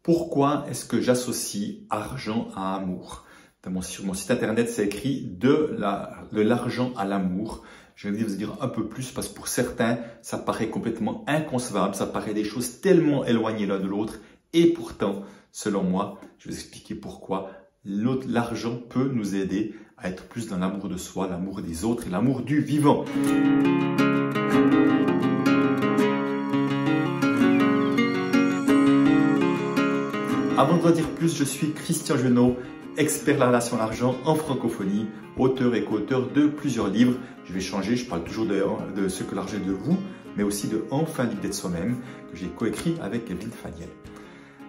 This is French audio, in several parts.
Pourquoi est-ce que j'associe argent à amour? Sur mon site internet, c'est écrit de l'argent à l'amour. Je vais vous dire un peu plus parce que pour certains, ça paraît complètement inconcevable. Ça paraît des choses tellement éloignées l'un de l'autre. Et pourtant, selon moi, je vais vous expliquer pourquoi l'argent peut nous aider à être plus dans l'amour de soi, l'amour des autres et l'amour du vivant. Avant de vous en dire plus, je suis Christian Genot, expert de la relation à l'argent en francophonie, auteur et co-auteur de plusieurs livres. Je vais changer, je parle toujours de ce que l'argent est de vous, mais aussi de Enfin libre d'être soi-même, que j'ai coécrit avec Evelyne Faniel.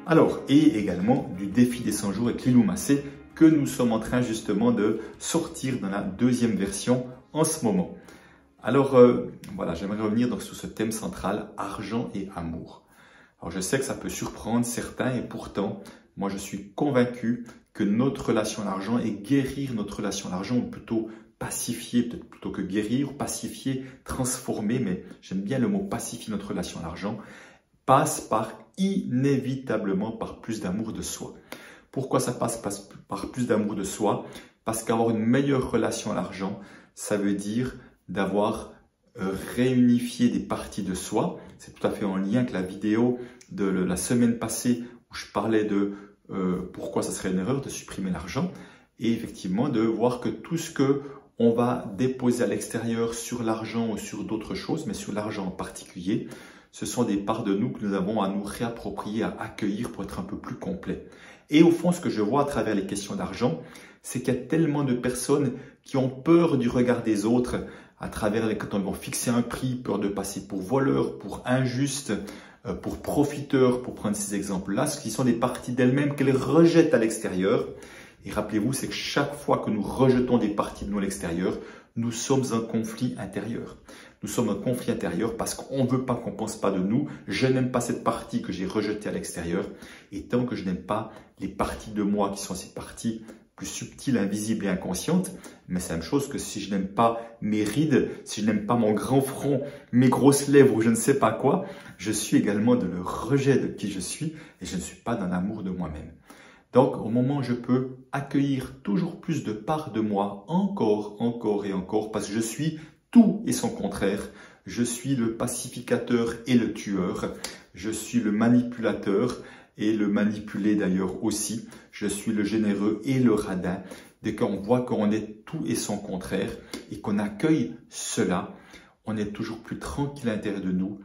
Alors, et également du défi des 100 jours avec Lilou Massé, que nous sommes en train justement de sortir dans la deuxième version en ce moment. Alors, voilà, j'aimerais revenir donc sur ce thème central, argent et amour. Alors, je sais que ça peut surprendre certains et pourtant, moi, je suis convaincu que notre relation à l'argent et guérir notre relation à l'argent, ou plutôt pacifier, peut-être plutôt que guérir, pacifier, transformer, mais j'aime bien le mot pacifier notre relation à l'argent, passe inévitablement par plus d'amour de soi. Pourquoi ça passe par plus d'amour de soi? Parce qu'avoir une meilleure relation à l'argent, ça veut dire d'avoir réunifié des parties de soi. C'est tout à fait en lien avec la vidéo de la semaine passée où je parlais de pourquoi ça serait une erreur de supprimer l'argent et effectivement de voir que tout ce que on va déposer à l'extérieur sur l'argent ou sur d'autres choses, mais sur l'argent en particulier, ce sont des parts de nous que nous avons à nous réapproprier, à accueillir pour être un peu plus complet. Et au fond, ce que je vois à travers les questions d'argent, c'est qu'il y a tellement de personnes qui ont peur du regard des autres à travers quand on va fixer un prix, peur de passer pour voleur, pour injuste, pour profiteur, pour prendre ces exemples-là, ce qui sont des parties d'elles-mêmes qu'elles rejettent à l'extérieur. Et rappelez-vous, c'est que chaque fois que nous rejetons des parties de nous à l'extérieur, nous sommes en conflit intérieur. Nous sommes en conflit intérieur parce qu'on ne veut pas qu'on pense pas de nous. Je n'aime pas cette partie que j'ai rejetée à l'extérieur. Et tant que je n'aime pas les parties de moi qui sont ces parties plus subtiles, invisibles et inconscientes, mais c'est la même chose que si je n'aime pas mes rides, si je n'aime pas mon grand front, mes grosses lèvres ou je ne sais pas quoi, je suis également dans le rejet de qui je suis et je ne suis pas dans l'amour de moi-même. Donc, au moment où je peux accueillir toujours plus de parts de moi, encore et encore, parce que je suis tout et son contraire. Je suis le pacificateur et le tueur. Je suis le manipulateur et le manipulé d'ailleurs aussi. Je suis le généreux et le radin. Dès qu'on voit qu'on est tout et son contraire et qu'on accueille cela, on est toujours plus tranquille à l'intérieur de nous.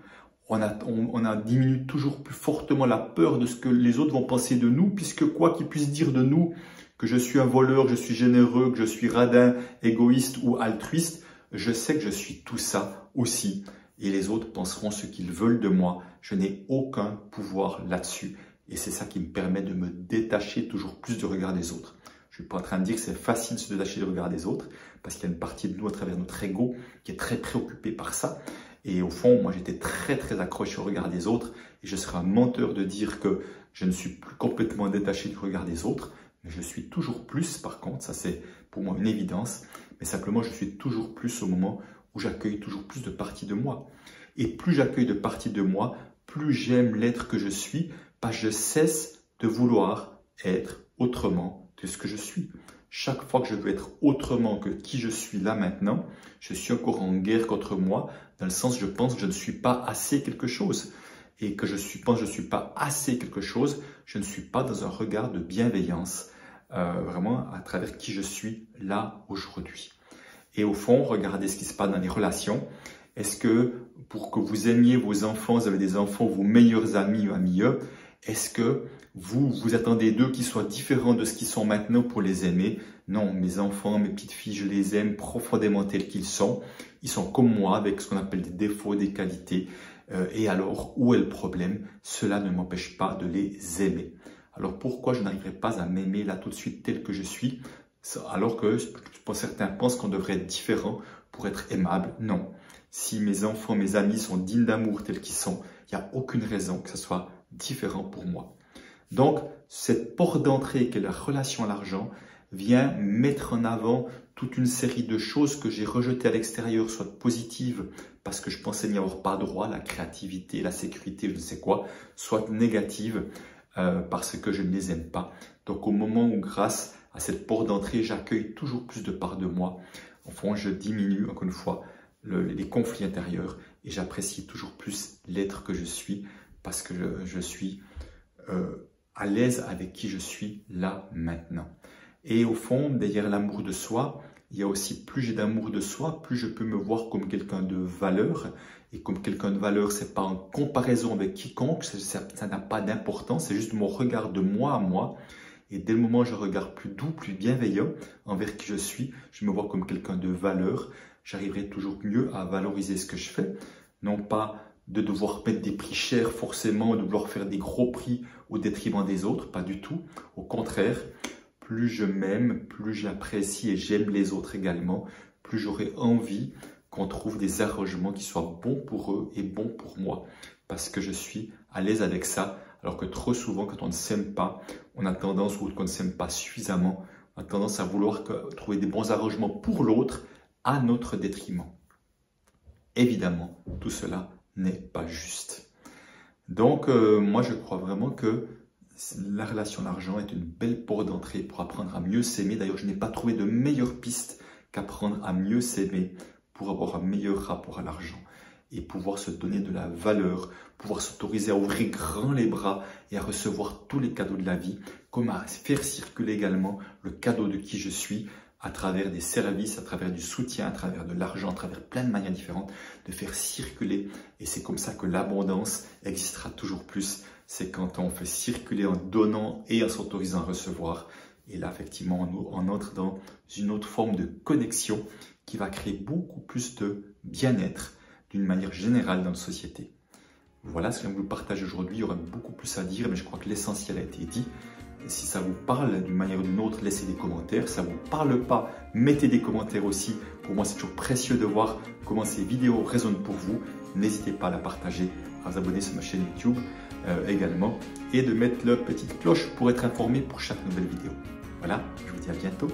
On a diminué toujours plus fortement la peur de ce que les autres vont penser de nous, puisque quoi qu'ils puissent dire de nous, que je suis un voleur, que je suis généreux, que je suis radin, égoïste ou altruiste, je sais que je suis tout ça aussi. Et les autres penseront ce qu'ils veulent de moi. Je n'ai aucun pouvoir là-dessus. Et c'est ça qui me permet de me détacher toujours plus du regard des autres. Je ne suis pas en train de dire que c'est facile de se détacher du regard des autres, parce qu'il y a une partie de nous à travers notre ego qui est très préoccupée par ça. Et au fond, moi, j'étais très accroché au regard des autres. Et je serais un menteur de dire que je ne suis plus complètement détaché du regard des autres. Mais je suis toujours plus, par contre, ça c'est pour moi une évidence. Mais simplement, je suis toujours plus au moment où j'accueille toujours plus de parties de moi. Et plus j'accueille de parties de moi, plus j'aime l'être que je suis, parce que je cesse de vouloir être autrement que ce que je suis. Chaque fois que je veux être autrement que qui je suis là maintenant, je suis encore en guerre contre moi, dans le sens je pense que je ne suis pas assez quelque chose. Et que pense que je ne suis pas assez quelque chose, je ne suis pas dans un regard de bienveillance, vraiment à travers qui je suis là aujourd'hui. Et au fond, regardez ce qui se passe dans les relations. Est-ce que pour que vous aimiez vos enfants, vous avez des enfants, vos meilleurs amis ou amis, est-ce que vous attendez d'eux qu'ils soient différents de ce qu'ils sont maintenant pour les aimer? Non, mes enfants, mes petites filles, je les aime profondément tels qu'ils sont. Ils sont comme moi, avec ce qu'on appelle des défauts, des qualités. Et alors, où est le problème? Cela ne m'empêche pas de les aimer. Alors, pourquoi je n'arriverai pas à m'aimer là tout de suite tel que je suis? Alors que certains pensent qu'on devrait être différent pour être aimable. Non. Si mes enfants, mes amis sont dignes d'amour tels qu'ils sont, il n'y a aucune raison que ce soit différent pour moi. Donc, cette porte d'entrée qu'est la relation à l'argent vient mettre en avant toute une série de choses que j'ai rejetées à l'extérieur, soit positives parce que je pensais n'y avoir pas droit, la créativité, la sécurité, je ne sais quoi, soit négatives parce que je ne les aime pas. Donc au moment où, grâce à cette porte d'entrée, j'accueille toujours plus de parts de moi, au fond, je diminue, encore une fois, les conflits intérieurs et j'apprécie toujours plus l'être que je suis parce que je suis à l'aise avec qui je suis là, maintenant. Et au fond, derrière l'amour de soi, il y a aussi, plus j'ai d'amour de soi, plus je peux me voir comme quelqu'un de valeur. Et comme quelqu'un de valeur, c'est pas en comparaison avec quiconque, ça n'a pas d'importance, c'est juste mon regard de moi à moi. Et dès le moment où je regarde plus doux, plus bienveillant envers qui je suis, je me vois comme quelqu'un de valeur. J'arriverai toujours mieux à valoriser ce que je fais. Non pas de devoir mettre des prix chers forcément, de vouloir faire des gros prix au détriment des autres, pas du tout. Au contraire, plus je m'aime, plus j'apprécie et j'aime les autres également, plus j'aurai envie qu'on trouve des arrangements qui soient bons pour eux et bons pour moi. Parce que je suis à l'aise avec ça, alors que trop souvent, quand on ne s'aime pas, on a tendance, ou qu'on ne s'aime pas suffisamment, on a tendance à vouloir trouver des bons arrangements pour l'autre à notre détriment. Évidemment, tout cela n'est pas juste. Donc, moi, je crois vraiment que la relation à l'argent est une belle porte d'entrée pour apprendre à mieux s'aimer. D'ailleurs, je n'ai pas trouvé de meilleure piste qu'apprendre à mieux s'aimer pour avoir un meilleur rapport à l'argent et pouvoir se donner de la valeur, pouvoir s'autoriser à ouvrir grand les bras et à recevoir tous les cadeaux de la vie, comme à faire circuler également le cadeau de qui je suis à travers des services, à travers du soutien, à travers de l'argent, à travers plein de manières différentes, de faire circuler. Et c'est comme ça que l'abondance existera toujours plus. C'est quand on fait circuler en donnant et en s'autorisant à recevoir. Et là, effectivement, on entre dans une autre forme de connexion qui va créer beaucoup plus de bien-être d'une manière générale dans notre société. Voilà ce que je vais vous partager aujourd'hui. Il y aurait beaucoup plus à dire, mais je crois que l'essentiel a été dit. Et si ça vous parle d'une manière ou d'une autre, laissez des commentaires. Si ça ne vous parle pas, mettez des commentaires aussi. Pour moi, c'est toujours précieux de voir comment ces vidéos résonnent pour vous. N'hésitez pas à la partager, à vous abonner sur ma chaîne YouTube également et de mettre la petite cloche pour être informé pour chaque nouvelle vidéo. Voilà, je vous dis à bientôt.